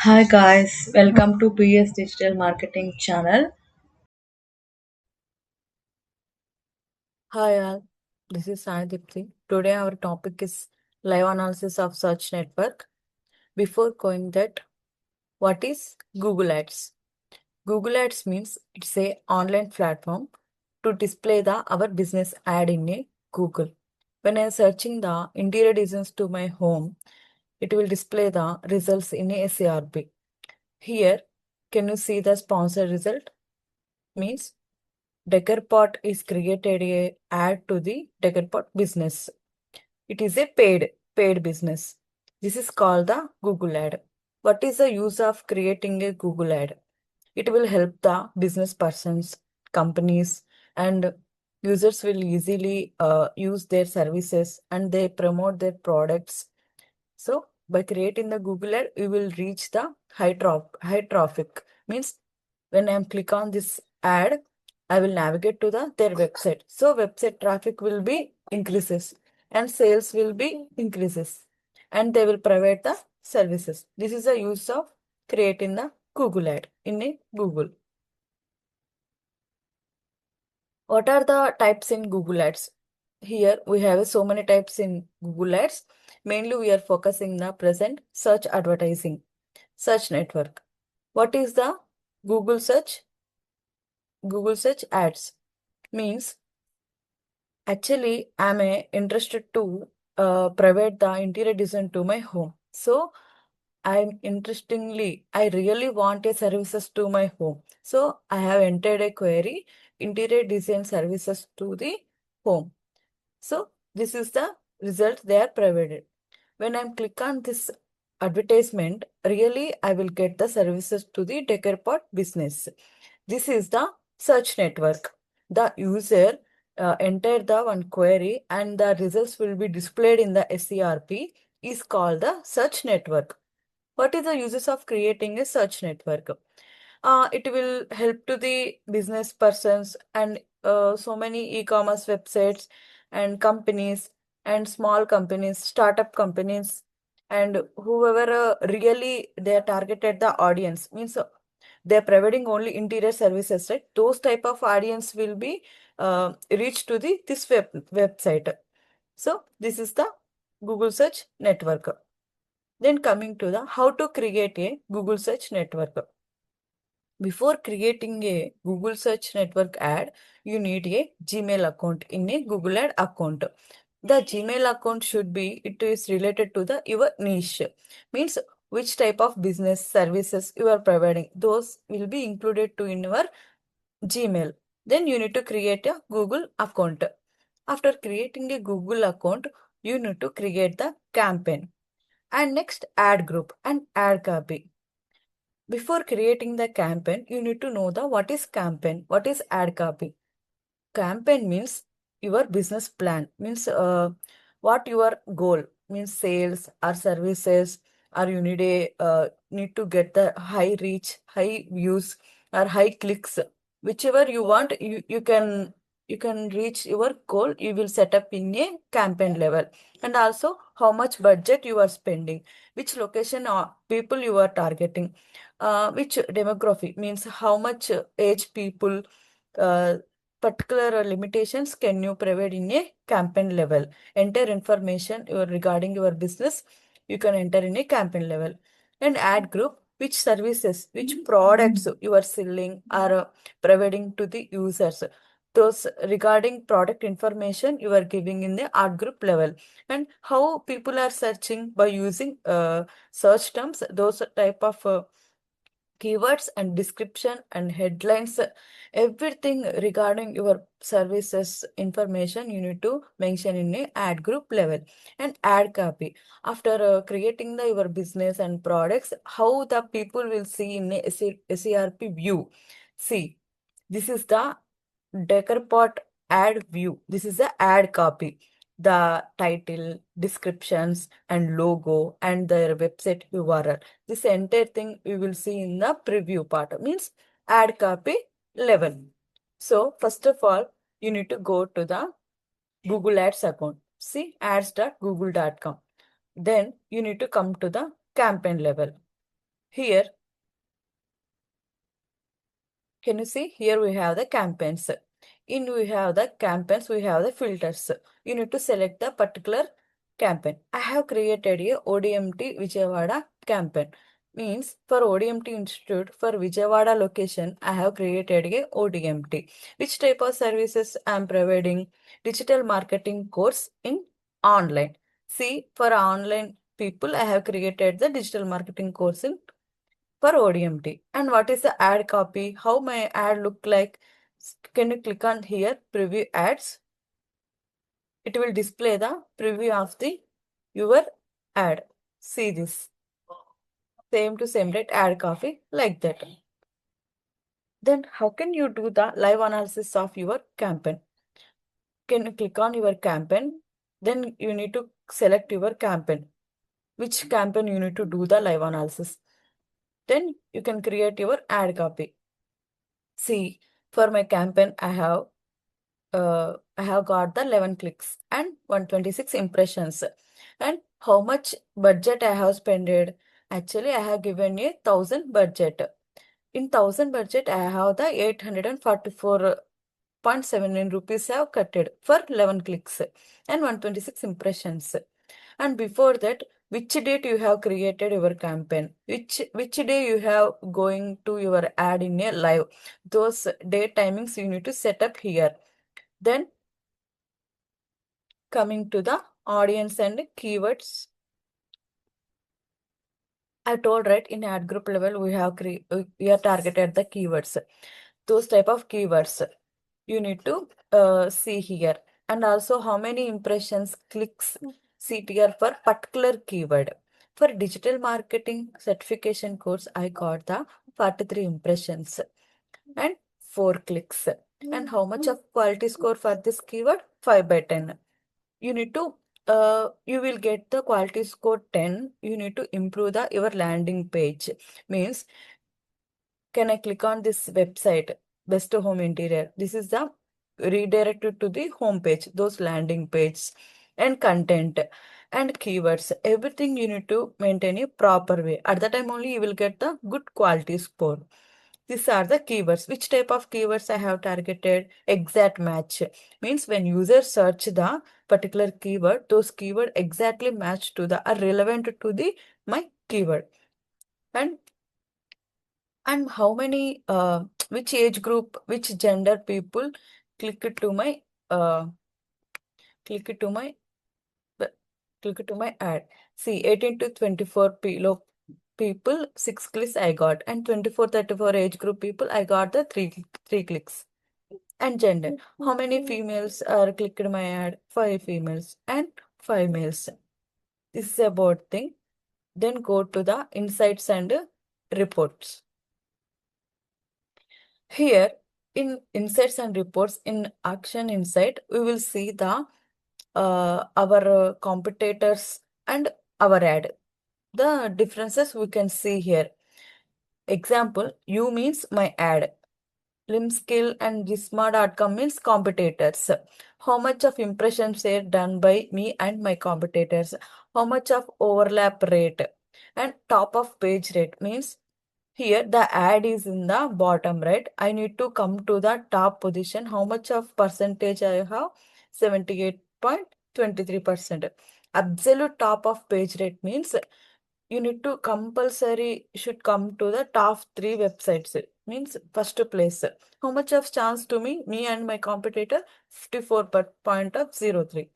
Hi guys, welcome to PS Digital Marketing channel. Hi all, this is Sai Dipti. Today our topic is live analysis of search network. Before going that, what is Google Ads? Google Ads means it's a online platform to display the our business ad in a Google. When I am searching the interior designs to my home, it will display the results in a SERP. Here, can you see the sponsor result? Means Deckerpot is created a ad to the Deckerpot business. It is a paid business. This is called the Google ad. What is the use of creating a Google ad? It will help the business persons, companies, and users will easily use their services and they promote their products. So by creating the Google ad, you will reach the high traffic. Means when I click on this ad, I will navigate to their website. So website traffic will be increases and sales will be increases and they will provide the services. This is the use of creating the Google ad in a Google. What are the types in Google Ads? Here we have so many types in Google Ads. Mainly we are focusing the present search advertising, search network. What is the Google search? Google search ads means actually I'm interested to provide the interior design to my home. So I really want a services to my home. So I have entered a query, interior design services to the home. So this is the result they are provided. When I click on this advertisement, really I will get the services to the Deckerpot business. This is the search network. The user enter the one query and the results will be displayed in the SERP is called the search network. What is the uses of creating a search network? It will help to the business persons and so many e-commerce websites and companies and small companies, startup companies, and whoever really they are targeted the audience means they're providing only interior services, right? Those type of audience will be reached to the this website. So this is the Google search network. Then coming to the how to create a Google search network. Before creating a Google search network ad, you need a Gmail account in a Google ad account. The Gmail account should be, it is related to the your niche. Means which type of business services you are providing. Those will be included to in your Gmail. Then you need to create a Google account. After creating a Google account, you need to create the campaign. And next ad group and ad copy. Before creating the campaign, you need to know the what is campaign, what is ad copy. Campaign means your business plan, means what your goal means sales or services, or you need a need to get the high reach, high views, or high clicks. Whichever you want, you can reach your goal. You will set up in a campaign level, and also how much budget you are spending, which location or people you are targeting, which demography means how much age people. Particular limitations can you provide in a campaign level. Enter information regarding your business, you can enter in a campaign level. And ad group, which services, which products you are selling or providing to the users. Those regarding product information you are giving in the ad group level. And how people are searching by using search terms, those type of keywords and description and headlines, everything regarding your services information you need to mention in a ad group level. And ad copy, after creating your business and products, how the people will see in a SERP view. See, this is the Deckerpot ad view. This is the ad copy. The title, descriptions, and logo, and their website URL. This entire thing we will see in the preview part. Means ad copy level. So first of all, you need to go to the Google Ads account. See ads.google.com. Then you need to come to the campaign level. Here, can you see? Here we have the campaigns. In we have the campaigns, we have the filters. You need to select the particular campaign. I have created a ODMT Vijayawada campaign. Means for ODMT Institute for Vijayawada location, I have created a ODMT. Which type of services I am providing? Digital marketing course in online. See, for online people, I have created the digital marketing course in for ODMT. And what is the ad copy? How my ad look like? Can you click on here, preview ads? It will display the preview of the your ad. See this. Same to same rate ad copy like that. Then how can you do the live analysis of your campaign? Can you click on your campaign? Then you need to select your campaign. Which campaign you need to do the live analysis. Then you can create your ad copy. See, for my campaign, I have got the 11 clicks and 126 impressions. And how much budget I have spent? Actually, I have given a 1000 budget. In 1000 budget, I have the 844.79 rupees I have cutted for 11 clicks and 126 impressions. And before that, which date you have created your campaign? Which day you have going to your ad in a live? Those date timings you need to set up here. Then coming to the audience and keywords. I told right in ad group level we have we are targeted the keywords. Those type of keywords you need to see here. And also how many impressions, clicks, CTR for particular keyword. For digital marketing certification course, I got the 43 impressions and 4 clicks. And how much of quality score for this keyword? 5 by 10. You need to you will get the quality score 10. You need to improve the your landing page. Means, can I click on this website, best home interior? This is the redirected to the home page, those landing page and content and keywords. Everything you need to maintain a proper way. At the time only you will get the good quality score. These are the keywords. Which type of keywords I have targeted? Exact match. Means when users search the particular keyword, those keyword exactly match to the are relevant to the my keyword. And how many which age group, which gender people click it to my uh click it to my uh, click it to my ad. See, 18 to 24 people 6 clicks I got, and 24-34 age group people I got the 3 clicks. And gender, how many females are clicked my ad? 5 females and 5 males. This is about thing. Then go to the insights and reports. Here in insights and reports, in action insight, we will see the our competitors and our ad. The differences we can see here. Example, you means my ad. Limskill and Gisma.com means competitors. How much of impressions are done by me and my competitors? How much of overlap rate? And top of page rate means here the ad is in the bottom, right? I need to come to the top position. How much of percentage I have? 78.23%. Absolute top of page rate means you need to compulsory should come to the top 3 websites. Means first place. How much of chance to me? Me and my competitor 54.03.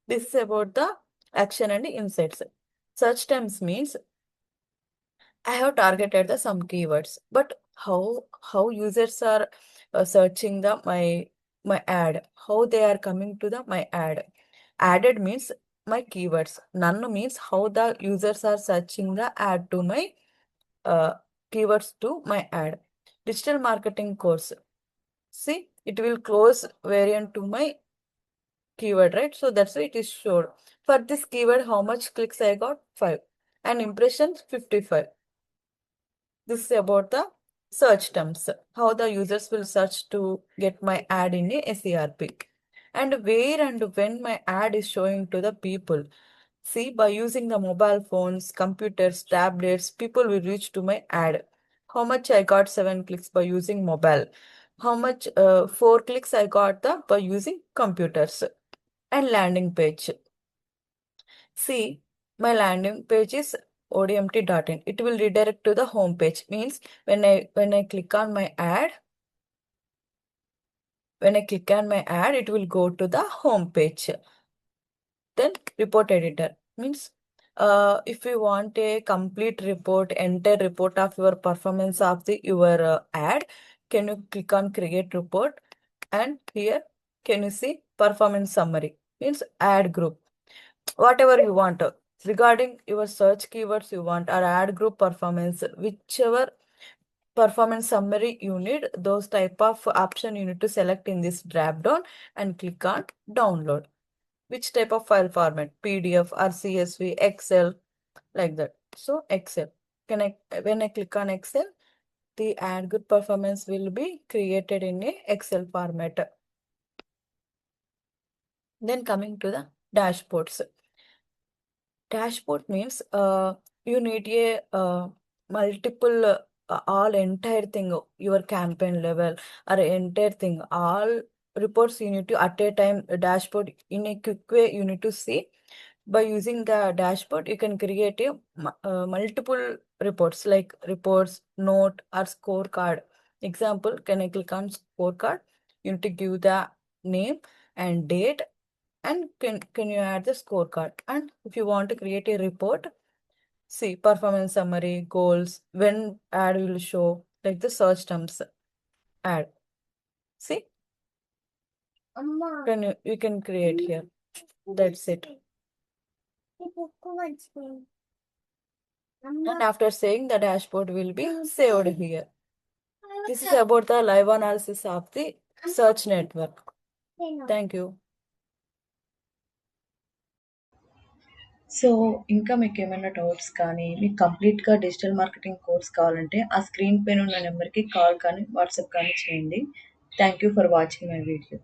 This is about the action and insights. Search terms means I have targeted the some keywords, but how users are searching the my ad, how they are coming to the my ad. Added means my keywords. None means how the users are searching the ad to my uh, keywords to my ad. Digital marketing course. See, it will close variant to my keyword, right? So that's why it is showed. For this keyword, how much clicks I got? 5. And impressions 55. This is about the search terms, how the users will search to get my ad in a SERP. And where and when my ad is showing to the people. See, by using the mobile phones, computers, tablets, people will reach to my ad. How much I got 7 clicks by using mobile. How much 4 clicks I got the by using computers and landing page. See, my landing page is odmt.in. It will redirect to the home page. Means when I click on my ad, it will go to the home page. Then report editor means if you want a complete report, entire report of your performance of the your ad, can you click on create report, and here can you see performance summary means ad group, whatever you want regarding your search keywords you want or ad group performance, whichever performance summary you need, those type of option you need to select in this drop down and click on download. Which type of file format, PDF or CSV, Excel, like that. So Excel, can I when I click on Excel, the ad good performance will be created in a Excel format. Then coming to the dashboards. Dashboard means you need a multiple all entire thing, your campaign level or entire thing, all reports you need to at a time, a dashboard in a quick way you need to see. By using the dashboard, you can create a multiple reports like reports, note, or scorecard. Example, can I click on scorecard? You need to give the name and date, and can you add the scorecard? And if you want to create a report, see performance summary, goals, when ad will show, like the search terms ad. See, you can create here. That's it. And after saying the dashboard will be saved here. This is about the live analysis of the search network. Thank you. So ఇంకా మీకు ఏమైనా doubts కానీ మీకు కంప్లీట్గా digital marketing course కావాలంటే ఆ screen పైన ఉన్న నెంబర్కి కాల్ కానీ వాట్సాప్ కానీ చేయండి. Thank you for watching my video.